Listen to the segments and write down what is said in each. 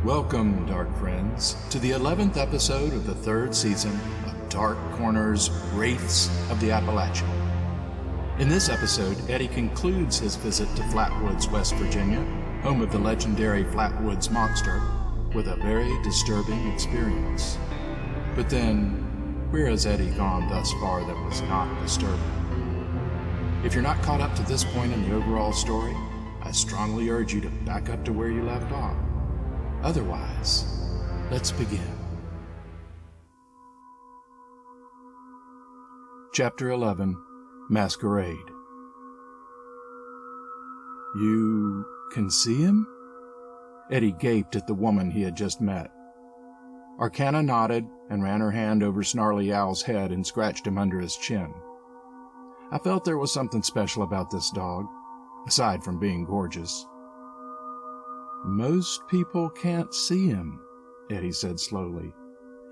Welcome, Dark Friends, to the 11th episode of the 3rd season of Dark Corner's Wraiths of the Appalachian. In this episode, Eddie concludes his visit to Flatwoods, West Virginia, home of the legendary Flatwoods Monster, with a very disturbing experience. But then, where has Eddie gone thus far that was not disturbing? If you're not caught up to this point in the overall story, I strongly urge you to back up to where you left off. Otherwise, let's begin. Chapter 11, Masquerade. You can see him? Eddie gaped at the woman he had just met. Arcana nodded and ran her hand over Snarly Yow's head and scratched him under his chin. I felt there was something special about this dog, aside from being gorgeous. Most people can't see him, Eddie said slowly.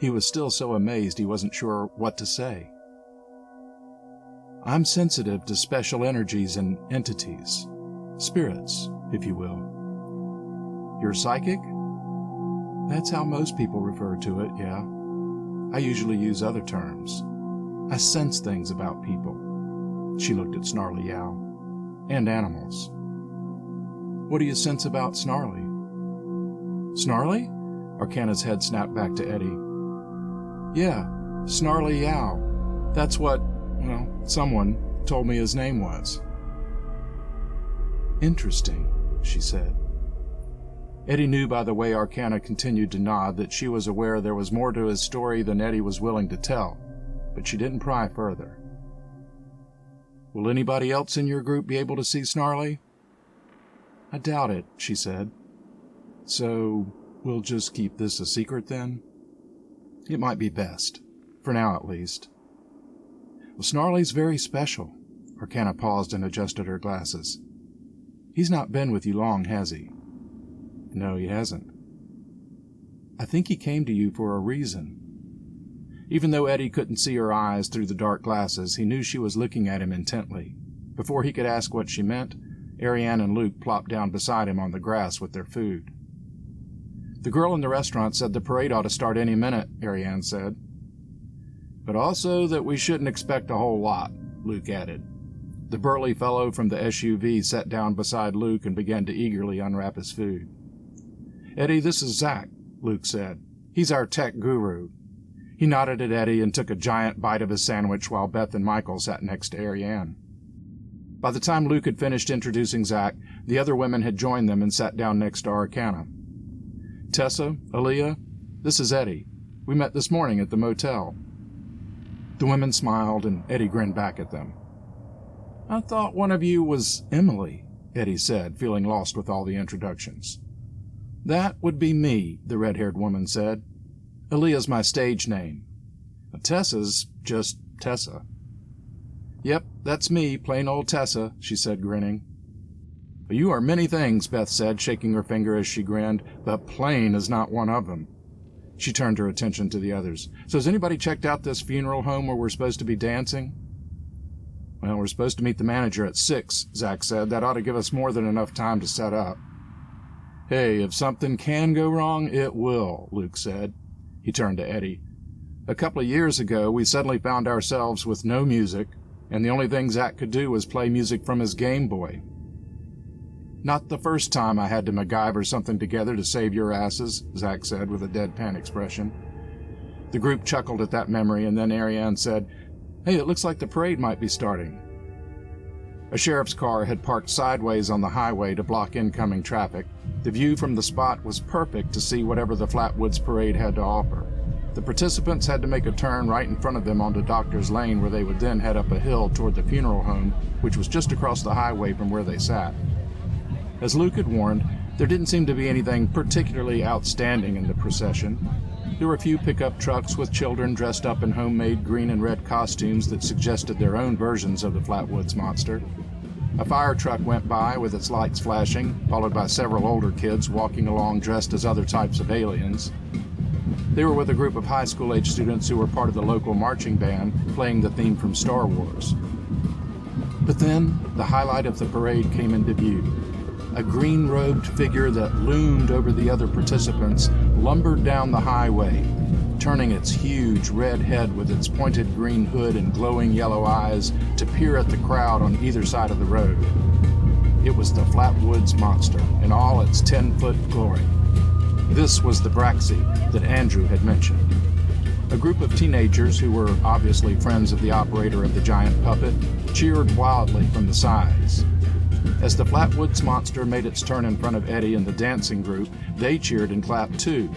He was still so amazed he wasn't sure what to say. I'm sensitive to special energies and entities. Spirits, if you will. You're psychic? That's how most people refer to it, yeah. I usually use other terms. I sense things about people. She looked at Snarly Yow. And animals. What do you sense about Snarly? Snarly? Arcana's head snapped back to Eddie. Yeah, Snarly Yow. That's what, someone told me his name was. Interesting, she said. Eddie knew by the way Arcana continued to nod that she was aware there was more to his story than Eddie was willing to tell, but she didn't pry further. Will anybody else in your group be able to see Snarly? I doubt it, she said. So, we'll just keep this a secret then? It might be best, for now at least. Well, Snarly's very special. Arcana paused and adjusted her glasses. He's not been with you long, has he? No, he hasn't. I think he came to you for a reason. Even though Eddie couldn't see her eyes through the dark glasses, he knew she was looking at him intently. Before he could ask what she meant, Ariane and Luke plopped down beside him on the grass with their food. The girl in the restaurant said the parade ought to start any minute, Ariane said. But also that we shouldn't expect a whole lot, Luke added. The burly fellow from the SUV sat down beside Luke and began to eagerly unwrap his food. Eddie, this is Zach, Luke said. He's our tech guru. He nodded at Eddie and took a giant bite of his sandwich while Beth and Michael sat next to Ariane. By the time Luke had finished introducing Zach, the other women had joined them and sat down next to Arcana. Tessa, Aaliyah, this is Eddie. We met this morning at the motel. The women smiled and Eddie grinned back at them. I thought one of you was Emily, Eddie said, feeling lost with all the introductions. That would be me, the red-haired woman said. Aaliyah's my stage name. Tessa's just Tessa. Yep, that's me, plain old Tessa, she said, grinning. You are many things, Beth said, shaking her finger as she grinned, but plain is not one of them. She turned her attention to the others. So has anybody checked out this funeral home where we're supposed to be dancing? Well, we're supposed to meet the manager at 6, Zach said. That ought to give us more than enough time to set up. Hey, if something can go wrong, it will, Luke said. He turned to Eddie. A couple of years ago, we suddenly found ourselves with no music, and the only thing Zach could do was play music from his Game Boy. Not the first time I had to MacGyver something together to save your asses, Zach said with a deadpan expression. The group chuckled at that memory, and then Ariane said, Hey, it looks like the parade might be starting. A sheriff's car had parked sideways on the highway to block incoming traffic. The view from the spot was perfect to see whatever the Flatwoods parade had to offer. The participants had to make a turn right in front of them onto Doctor's Lane, where they would then head up a hill toward the funeral home, which was just across the highway from where they sat. As Luke had warned, there didn't seem to be anything particularly outstanding in the procession. There were a few pickup trucks with children dressed up in homemade green and red costumes that suggested their own versions of the Flatwoods Monster. A fire truck went by with its lights flashing, followed by several older kids walking along dressed as other types of aliens. They were with a group of high school-age students who were part of the local marching band, playing the theme from Star Wars. But then, the highlight of the parade came into view. A green-robed figure that loomed over the other participants lumbered down the highway, turning its huge red head with its pointed green hood and glowing yellow eyes to peer at the crowd on either side of the road. It was the Flatwoods Monster in all its 10-foot glory. This was the Braxy that Andrew had mentioned. A group of teenagers who were obviously friends of the operator of the giant puppet cheered wildly from the sides. As the Flatwoods Monster made its turn in front of Eddie and the dancing group, they cheered and clapped too,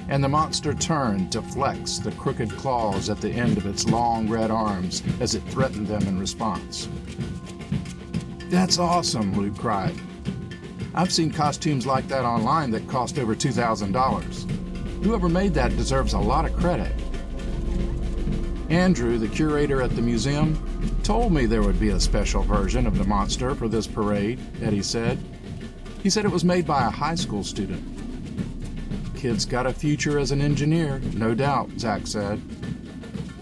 and the monster turned to flex the crooked claws at the end of its long red arms as it threatened them in response. "That's awesome," Luke cried. "I've seen costumes like that online that cost over $2,000. Whoever made that deserves a lot of credit." Andrew, the curator at the museum, told me there would be a special version of the monster for this parade, Eddie said. He said it was made by a high school student. "Kid's got a future as an engineer, no doubt," Zach said.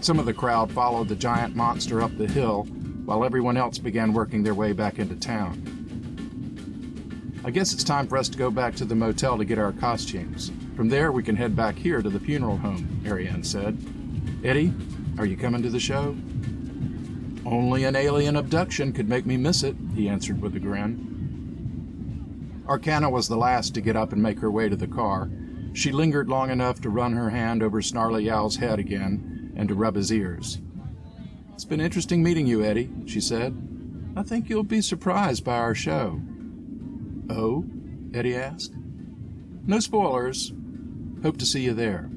Some of the crowd followed the giant monster up the hill, while everyone else began working their way back into town. "I guess it's time for us to go back to the motel to get our costumes. From there, we can head back here to the funeral home," Ariane said. "Eddie, are you coming to the show?" "Only an alien abduction could make me miss it," he answered with a grin. Arcana was the last to get up and make her way to the car. She lingered long enough to run her hand over Snarly Yow's head again and to rub his ears. "It's been interesting meeting you, Eddie," she said. "I think you'll be surprised by our show." "Oh?" Eddie asked. "No spoilers. Hope to see you there."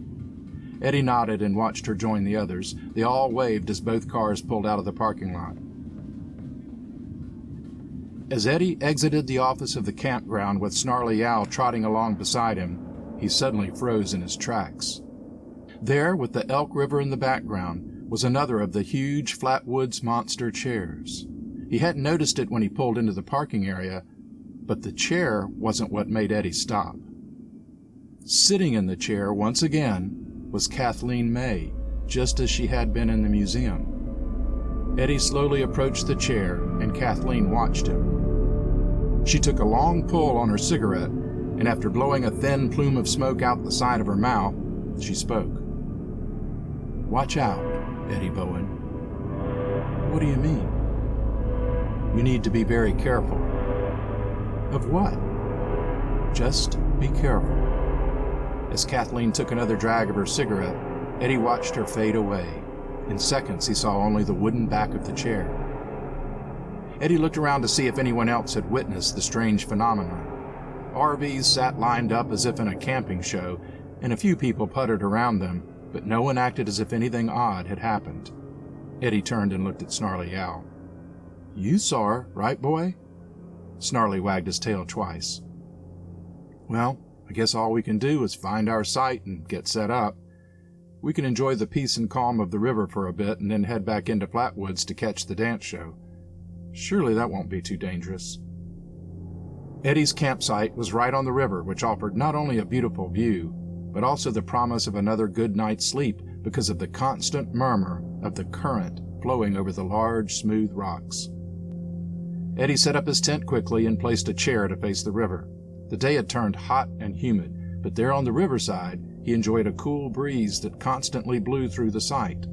Eddie nodded and watched her join the others. They all waved as both cars pulled out of the parking lot. As Eddie exited the office of the campground with Snarly Yow trotting along beside him, he suddenly froze in his tracks. There, with the Elk River in the background, was another of the huge Flatwoods Monster chairs. He hadn't noticed it when he pulled into the parking area, but the chair wasn't what made Eddie stop. Sitting in the chair once again was Kathleen May, just as she had been in the museum. Eddie slowly approached the chair, and Kathleen watched him. She took a long pull on her cigarette, and after blowing a thin plume of smoke out the side of her mouth, she spoke. "Watch out, Eddie Bowen." "What do you mean?" "You need to be very careful." "Of what?" "Just be careful." As Kathleen took another drag of her cigarette, Eddie watched her fade away. In seconds, he saw only the wooden back of the chair. Eddie looked around to see if anyone else had witnessed the strange phenomenon. RVs sat lined up as if in a camping show, and a few people puttered around them, but no one acted as if anything odd had happened. Eddie turned and looked at Snarly Yow. "You saw her, right, boy?" Snarly wagged his tail twice. "Well, I guess all we can do is find our site and get set up. We can enjoy the peace and calm of the river for a bit and then head back into Flatwoods to catch the dance show. Surely that won't be too dangerous." Eddie's campsite was right on the river, which offered not only a beautiful view, but also the promise of another good night's sleep because of the constant murmur of the current flowing over the large, smooth rocks. Eddie set up his tent quickly and placed a chair to face the river. The day had turned hot and humid, but there on the riverside, he enjoyed a cool breeze that constantly blew through the site.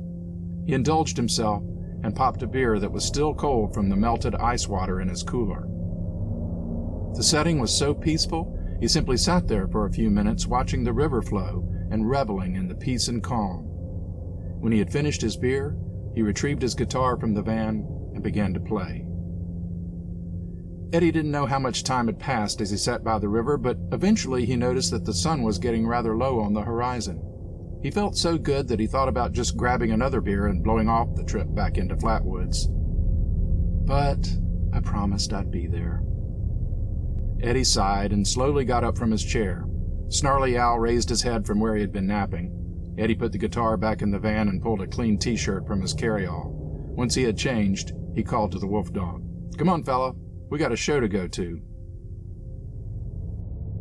He indulged himself and popped a beer that was still cold from the melted ice water in his cooler. The setting was so peaceful, he simply sat there for a few minutes watching the river flow and reveling in the peace and calm. When he had finished his beer, he retrieved his guitar from the van and began to play. Eddie didn't know how much time had passed as he sat by the river, but eventually he noticed that the sun was getting rather low on the horizon. He felt so good that he thought about just grabbing another beer and blowing off the trip back into Flatwoods. But I promised I'd be there. Eddie sighed and slowly got up from his chair. Snarly Yow raised his head from where he had been napping. Eddie put the guitar back in the van and pulled a clean t-shirt from his carry-all. Once he had changed, he called to the wolf dog. "Come on, fella. We got a show to go to."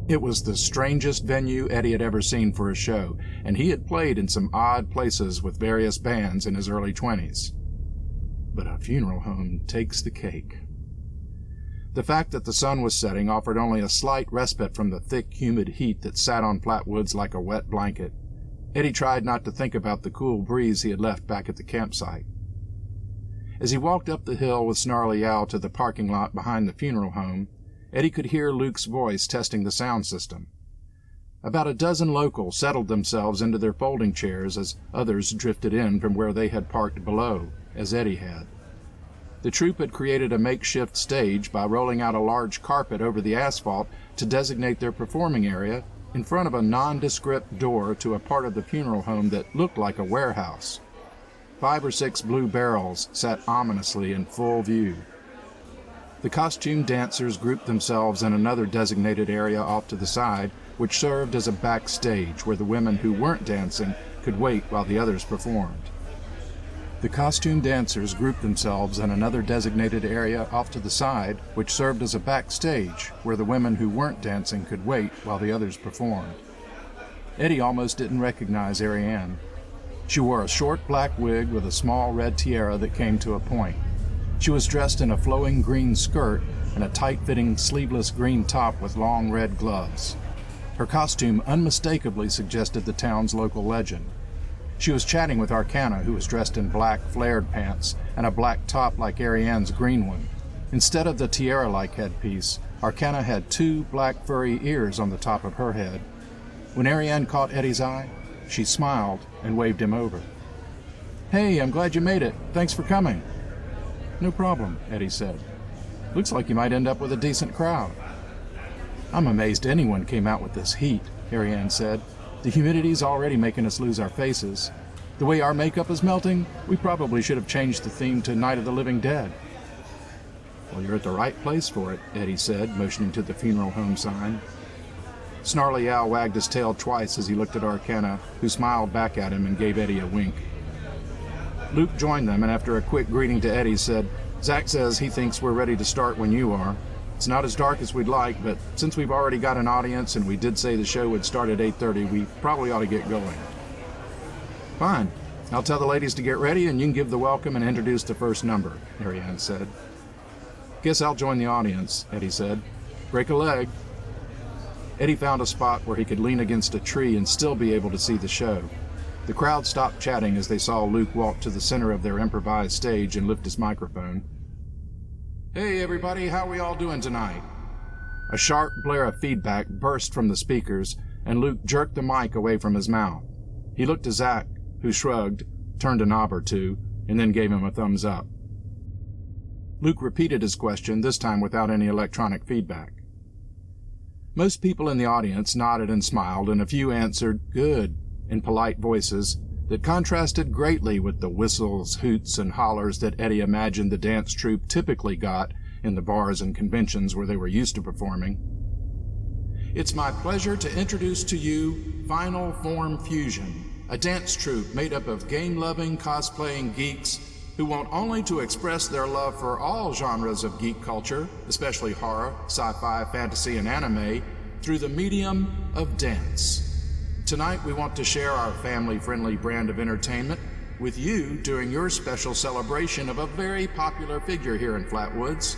It was the strangest venue Eddie had ever seen for a show, and he had played in some odd places with various bands in his early 20s. But a funeral home takes the cake. The fact that the sun was setting offered only a slight respite from the thick, humid heat that sat on Flatwoods like a wet blanket. Eddie tried not to think about the cool breeze he had left back at the campsite. As he walked up the hill with Snarly Yow to the parking lot behind the funeral home, Eddie could hear Luke's voice testing the sound system. About a dozen locals settled themselves into their folding chairs as others drifted in from where they had parked below, as Eddie had. The troupe had created a makeshift stage by rolling out a large carpet over the asphalt to designate their performing area in front of a nondescript door to a part of the funeral home that looked like a warehouse. 5 or 6 blue barrels sat ominously in full view. The costume dancers grouped themselves in another designated area off to the side, which served as a backstage where the women who weren't dancing could wait while the others performed. The costume dancers grouped themselves in another designated area off to the side, which served as a backstage where the women who weren't dancing could wait while the others performed. Eddie almost didn't recognize Ariane. She wore a short black wig with a small red tiara that came to a point. She was dressed in a flowing green skirt and a tight-fitting sleeveless green top with long red gloves. Her costume unmistakably suggested the town's local legend. She was chatting with Arcana, who was dressed in black flared pants and a black top like Ariane's green one. Instead of the tiara-like headpiece, Arcana had 2 black furry ears on the top of her head. When Ariane caught Eddie's eye, she smiled and waved him over. "Hey, I'm glad you made it. Thanks for coming." "No problem," Eddie said. "Looks like you might end up with a decent crowd." "I'm amazed anyone came out with this heat," Ariane said. "The humidity's already making us lose our faces. The way our makeup is melting, we probably should have changed the theme to Night of the Living Dead." "Well, you're at the right place for it," Eddie said, motioning to the funeral home sign. Snarly Yow wagged his tail twice as he looked at Arcana, who smiled back at him and gave Eddie a wink. Luke joined them, and after a quick greeting to Eddie, said, "Zach says he thinks we're ready to start when you are. It's not as dark as we'd like, but since we've already got an audience and we did say the show would start at 8:30, we probably ought to get going." "Fine. I'll tell the ladies to get ready and you can give the welcome and introduce the first number," Ariane said. "Guess I'll join the audience," Eddie said. "Break a leg." Eddie found a spot where he could lean against a tree and still be able to see the show. The crowd stopped chatting as they saw Luke walk to the center of their improvised stage and lift his microphone. "Hey everybody, how we all doing tonight?" A sharp blare of feedback burst from the speakers, and Luke jerked the mic away from his mouth. He looked to Zach, who shrugged, turned a knob or two, and then gave him a thumbs up. Luke repeated his question, this time without any electronic feedback. Most people in the audience nodded and smiled, and a few answered, "Good," in polite voices that contrasted greatly with the whistles, hoots, and hollers that Eddie imagined the dance troupe typically got in the bars and conventions where they were used to performing. "It's my pleasure to introduce to you Final Form Fusion, a dance troupe made up of game-loving, cosplaying geeks who want only to express their love for all genres of geek culture, especially horror, sci-fi, fantasy, and anime, through the medium of dance. Tonight we want to share our family-friendly brand of entertainment with you during your special celebration of a very popular figure here in Flatwoods,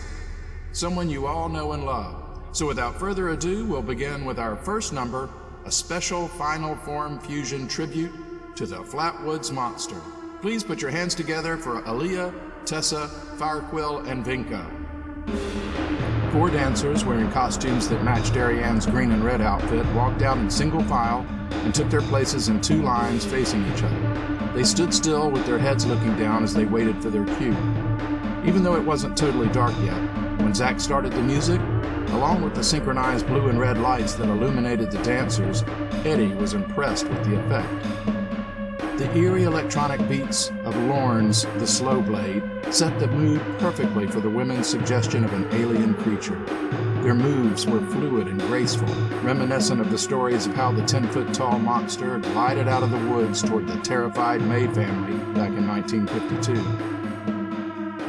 someone you all know and love. So without further ado, we'll begin with our first number, a special Final Form Fusion tribute to the Flatwoods Monster. Please put your hands together for Aaliyah, Tessa, Firequill, and Vinka." 4 dancers wearing costumes that matched Ariane's green and red outfit walked out in single file and took their places in 2 lines facing each other. They stood still with their heads looking down as they waited for their cue. Even though it wasn't totally dark yet, when Zach started the music, along with the synchronized blue and red lights that illuminated the dancers, Eddie was impressed with the effect. The eerie electronic beats of Lorne's The Slow Blade set the mood perfectly for the women's suggestion of an alien creature. Their moves were fluid and graceful, reminiscent of the stories of how the 10-foot-tall monster glided out of the woods toward the terrified May family back in 1952.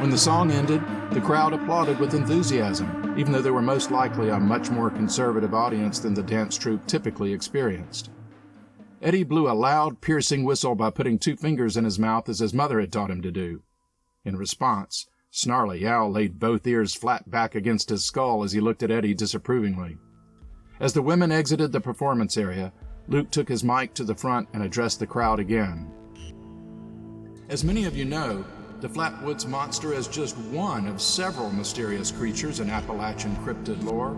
When the song ended, the crowd applauded with enthusiasm, even though they were most likely a much more conservative audience than the dance troupe typically experienced. Eddie blew a loud, piercing whistle by putting 2 fingers in his mouth as his mother had taught him to do. In response, Snarly Yow laid both ears flat back against his skull as he looked at Eddie disapprovingly. As the women exited the performance area, Luke took his mic to the front and addressed the crowd again. As many of you know, the Flatwoods Monster is just one of several mysterious creatures in Appalachian cryptid lore.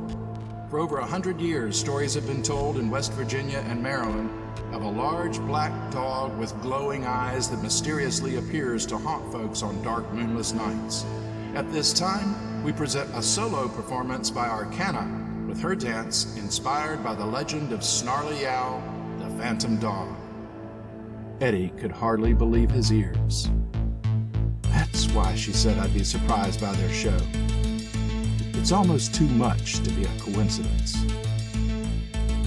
For over 100 years, stories have been told in West Virginia and Maryland of a large black dog with glowing eyes that mysteriously appears to haunt folks on dark, moonless nights. At this time, we present a solo performance by Arcana, with her dance inspired by the legend of Snarly Yow, the phantom dog. Eddie could hardly believe his ears. That's why she said I'd be surprised by their show. It's almost too much to be a coincidence.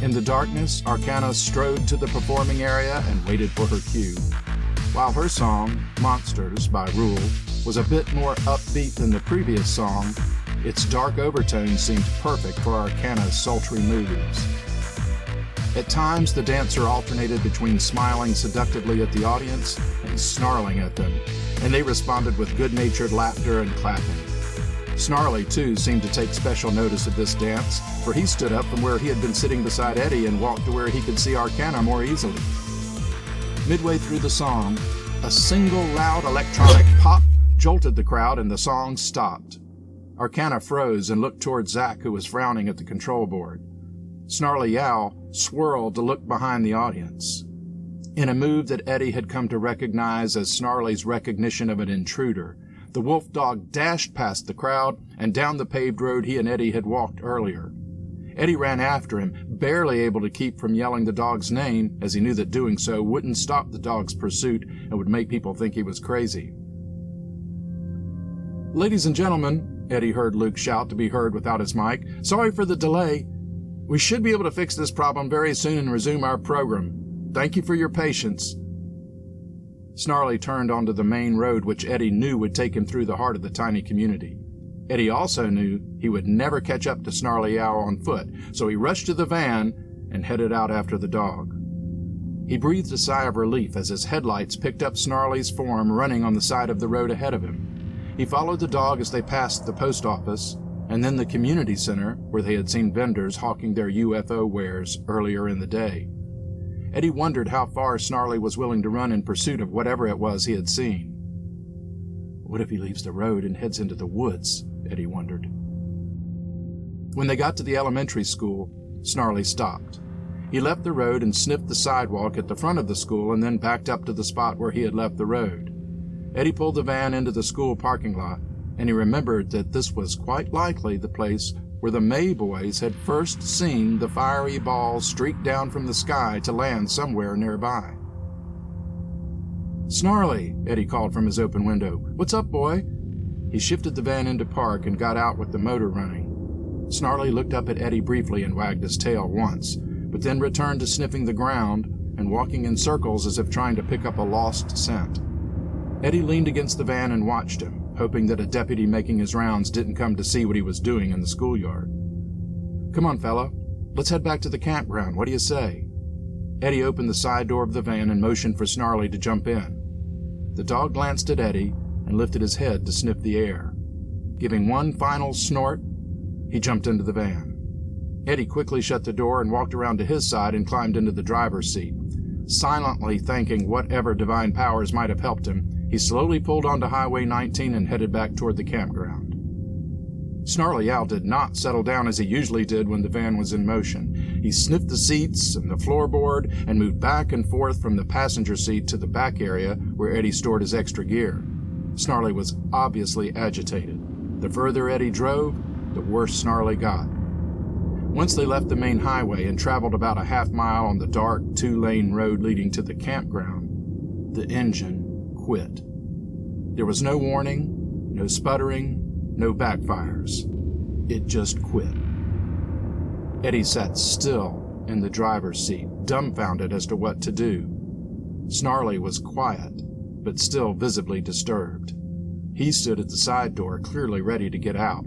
In the darkness, Arcana strode to the performing area and waited for her cue. While her song, Monsters by Rule, was a bit more upbeat than the previous song, its dark overtones seemed perfect for Arcana's sultry moods. At times, the dancer alternated between smiling seductively at the audience and snarling at them, and they responded with good-natured laughter and clapping. Snarly, too, seemed to take special notice of this dance, for he stood up from where he had been sitting beside Eddie and walked to where he could see Arcana more easily. Midway through the song, a single loud electronic pop jolted the crowd and the song stopped. Arcana froze and looked toward Zach, who was frowning at the control board. Snarly Yow swirled to look behind the audience. In a move that Eddie had come to recognize as Snarly's recognition of an intruder, the wolf dog dashed past the crowd and down the paved road he and Eddie had walked earlier. Eddie ran after him, barely able to keep from yelling the dog's name, as he knew that doing so wouldn't stop the dog's pursuit and would make people think he was crazy. "Ladies and gentlemen," Eddie heard Luke shout to be heard without his mic, "sorry for the delay. We should be able to fix this problem very soon and resume our program. Thank you for your patience." Snarly turned onto the main road, which Eddie knew would take him through the heart of the tiny community. Eddie also knew he would never catch up to Snarly Yow on foot, so he rushed to the van and headed out after the dog. He breathed a sigh of relief as his headlights picked up Snarly's form running on the side of the road ahead of him. He followed the dog as they passed the post office, and then the community center, where they had seen vendors hawking their UFO wares earlier in the day. Eddie wondered how far Snarly was willing to run in pursuit of whatever it was he had seen. What if he leaves the road and heads into the woods? Eddie wondered. When they got to the elementary school, Snarly stopped. He left the road and sniffed the sidewalk at the front of the school and then backed up to the spot where he had left the road. Eddie pulled the van into the school parking lot, and he remembered that this was quite likely the place where the May boys had first seen the fiery ball streak down from the sky to land somewhere nearby. "Snarly," Eddie called from his open window. "What's up, boy?" He shifted the van into park and got out with the motor running. Snarly looked up at Eddie briefly and wagged his tail once, but then returned to sniffing the ground and walking in circles as if trying to pick up a lost scent. Eddie leaned against the van and watched him, hoping that a deputy making his rounds didn't come to see what he was doing in the schoolyard. "Come on, fella. Let's head back to the campground. What do you say?" Eddie opened the side door of the van and motioned for Snarly to jump in. The dog glanced at Eddie and lifted his head to sniff the air. Giving one final snort, he jumped into the van. Eddie quickly shut the door and walked around to his side and climbed into the driver's seat. Silently thanking whatever divine powers might have helped him, he slowly pulled onto Highway 19 and headed back toward the campground. Snarly Yow did not settle down as he usually did when the van was in motion. He sniffed the seats and the floorboard and moved back and forth from the passenger seat to the back area where Eddie stored his extra gear. Snarly was obviously agitated. The further Eddie drove, the worse Snarly got. Once they left the main highway and traveled about a half mile on the dark, two-lane road leading to the campground, the engine quit. There was no warning, no sputtering, no backfires. It just quit. Eddie sat still in the driver's seat, dumbfounded as to what to do. Snarly was quiet, but still visibly disturbed. He stood at the side door, clearly ready to get out.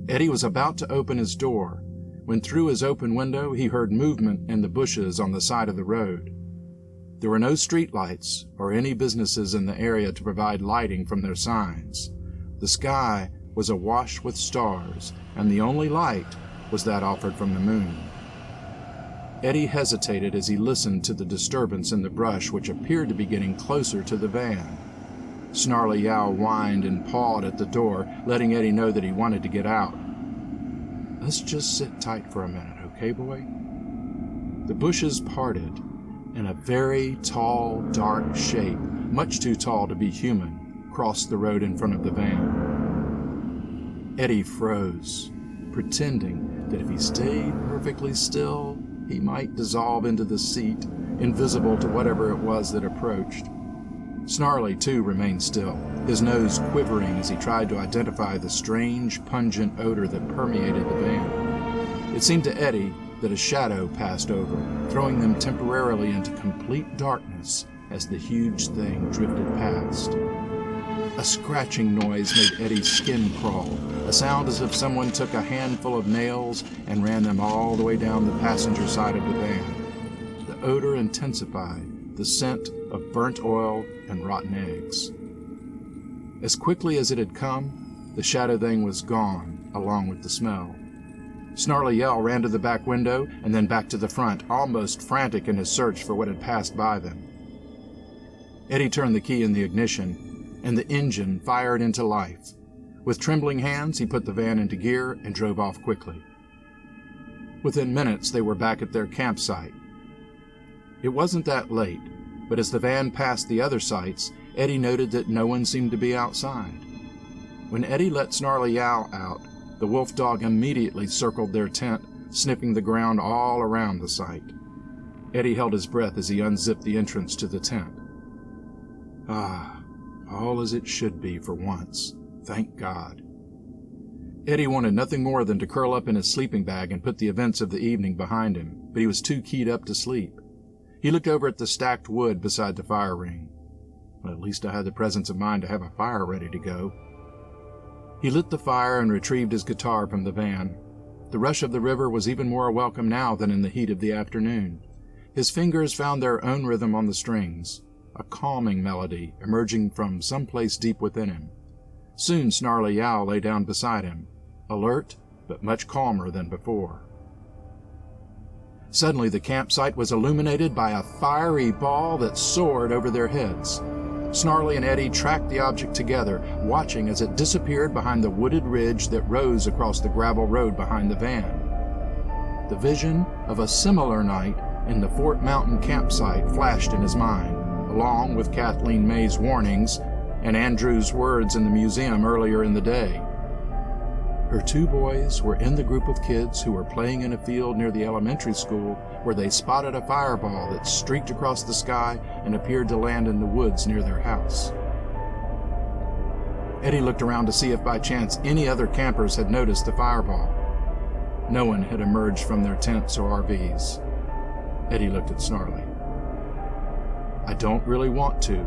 Eddie was about to open his door when through his open window he heard movement in the bushes on the side of the road. There were no streetlights or any businesses in the area to provide lighting from their signs. The sky was awash with stars, and the only light was that offered from the moon. Eddie hesitated as he listened to the disturbance in the brush, which appeared to be getting closer to the van. Snarly Yow whined and pawed at the door, letting Eddie know that he wanted to get out. "Let's just sit tight for a minute, okay, boy?" The bushes parted, and a very tall, dark shape, much too tall to be human, crossed the road in front of the van. Eddie froze, pretending that if he stayed perfectly still, he might dissolve into the seat, invisible to whatever it was that approached. Snarly, too, remained still, his nose quivering as he tried to identify the strange, pungent odor that permeated the van. It seemed to Eddie that a shadow passed over, throwing them temporarily into complete darkness as the huge thing drifted past. A scratching noise made Eddie's skin crawl, a sound as if someone took a handful of nails and ran them all the way down the passenger side of the van. The odor intensified, the scent of burnt oil and rotten eggs. As quickly as it had come, the shadow thing was gone, along with the smell. Snarly Yow ran to the back window and then back to the front, almost frantic in his search for what had passed by them. Eddie turned the key in the ignition, and the engine fired into life. With trembling hands, he put the van into gear and drove off quickly. Within minutes, they were back at their campsite. It wasn't that late, but as the van passed the other sites, Eddie noted that no one seemed to be outside. When Eddie let Snarly Yow out, the wolf dog immediately circled their tent, sniffing the ground all around the site. Eddie held his breath as he unzipped the entrance to the tent. All as it should be for once. Thank God. Eddie wanted nothing more than to curl up in his sleeping bag and put the events of the evening behind him, but he was too keyed up to sleep. He looked over at the stacked wood beside the fire ring. Well, at least I had the presence of mind to have a fire ready to go. He lit the fire and retrieved his guitar from the van. The rush of the river was even more welcome now than in the heat of the afternoon. His fingers found their own rhythm on the strings, a calming melody emerging from someplace deep within him. Soon Snarly Yow lay down beside him, alert but much calmer than before. Suddenly the campsite was illuminated by a fiery ball that soared over their heads. Snarly and Eddie tracked the object together, watching as it disappeared behind the wooded ridge that rose across the gravel road behind the van. The vision of a similar night in the Fort Mountain campsite flashed in his mind, along with Kathleen May's warnings and Andrew's words in the museum earlier in the day. Her two boys were in the group of kids who were playing in a field near the elementary school where they spotted a fireball that streaked across the sky and appeared to land in the woods near their house. Eddie looked around to see if by chance any other campers had noticed the fireball. No one had emerged from their tents or RVs. Eddie looked at Snarly. "I don't really want to,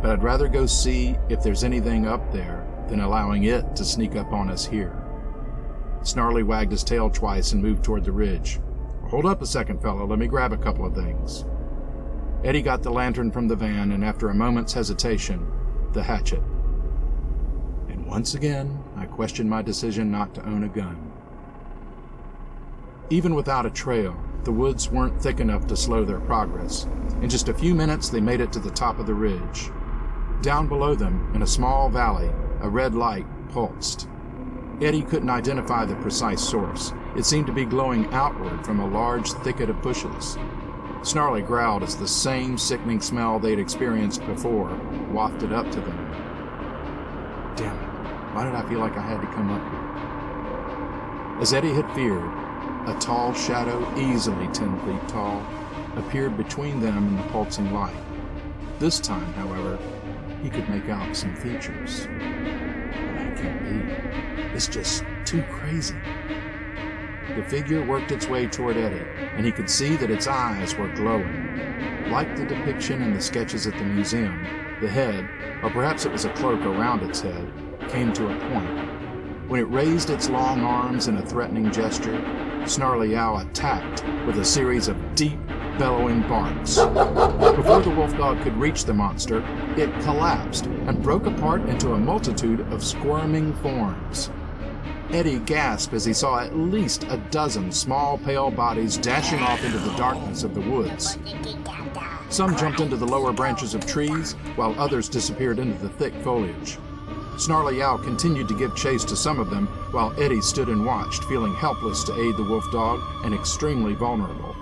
but I'd rather go see if there's anything up there than allowing it to sneak up on us here." Snarly wagged his tail twice and moved toward the ridge. "Hold up a second, fella. Let me grab a couple of things." Eddie got the lantern from the van and, after a moment's hesitation, the hatchet. And once again, I questioned my decision not to own a gun. Even without a trail, the woods weren't thick enough to slow their progress. In just a few minutes, they made it to the top of the ridge. Down below them, in a small valley, a red light pulsed. Eddie couldn't identify the precise source. It seemed to be glowing outward from a large thicket of bushes. Snarly growled as the same sickening smell they'd experienced before wafted up to them. Damn it, why did I feel like I had to come up here? As Eddie had feared, a tall shadow, easily 10 feet tall, appeared between them and the pulsing light. This time, however, he could make out some features. That can't be. It's just too crazy. The figure worked its way toward Eddie, and he could see that its eyes were glowing. Like the depiction in the sketches at the museum, the head, or perhaps it was a cloak around its head, came to a point. When it raised its long arms in a threatening gesture, Snarly Yow attacked with a series of deep, bellowing barks. Before the wolf dog could reach the monster, it collapsed and broke apart into a multitude of squirming forms. Eddie gasped as he saw at least a dozen small, pale bodies dashing off into the darkness of the woods. Some jumped into the lower branches of trees, while others disappeared into the thick foliage. Snarly Yow continued to give chase to some of them, while Eddie stood and watched, feeling helpless to aid the wolf dog and extremely vulnerable.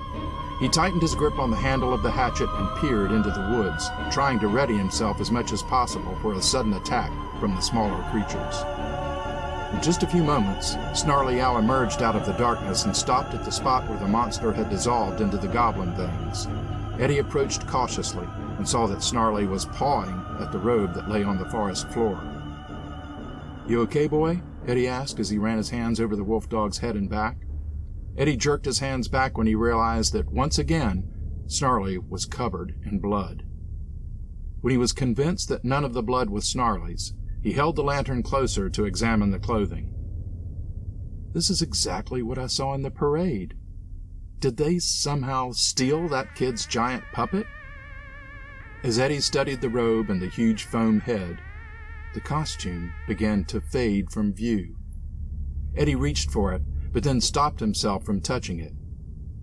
He tightened his grip on the handle of the hatchet and peered into the woods, trying to ready himself as much as possible for a sudden attack from the smaller creatures. In just a few moments, Snarly Yow emerged out of the darkness and stopped at the spot where the monster had dissolved into the goblin things. Eddie approached cautiously and saw that Snarly was pawing at the robe that lay on the forest floor. "You okay, boy?" Eddie asked as he ran his hands over the wolf dog's head and back. Eddie jerked his hands back when he realized that once again, Snarly was covered in blood. When he was convinced that none of the blood was Snarly's, he held the lantern closer to examine the clothing. "This is exactly what I saw in the parade. Did they somehow steal that kid's giant puppet?" As Eddie studied the robe and the huge foam head, the costume began to fade from view. Eddie reached for it, but then stopped himself from touching it.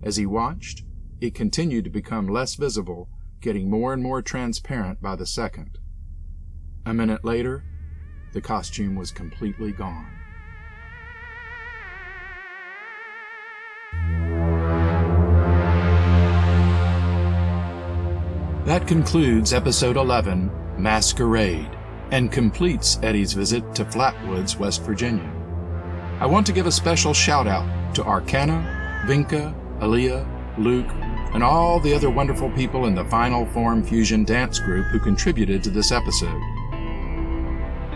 As he watched, it continued to become less visible, getting more and more transparent by the second. A minute later, the costume was completely gone. That concludes Episode 11, Masquerade, and completes Eddie's visit to Flatwoods, West Virginia. I want to give a special shout-out to Arcana, Vinka, Aaliyah, Luke, and all the other wonderful people in the Final Form Fusion dance group who contributed to this episode.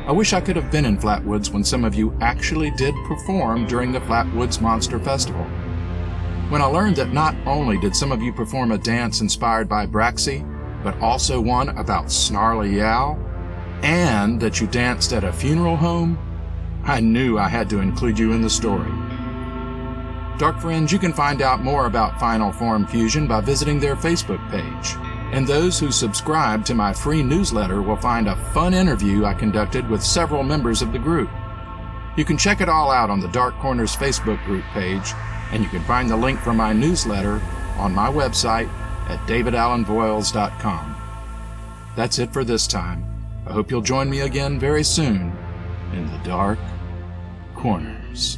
I wish I could have been in Flatwoods when some of you actually did perform during the Flatwoods Monster Festival. When I learned that not only did some of you perform a dance inspired by Braxy, but also one about Snarly Yow, and that you danced at a funeral home, I knew I had to include you in the story. Dark friends, you can find out more about Final Form Fusion by visiting their Facebook page, and those who subscribe to my free newsletter will find a fun interview I conducted with several members of the group. You can check it all out on the Dark Corners Facebook group page, and you can find the link for my newsletter on my website at davidallenvoyles.com. That's it for this time. I hope you'll join me again very soon in the Dark Corners.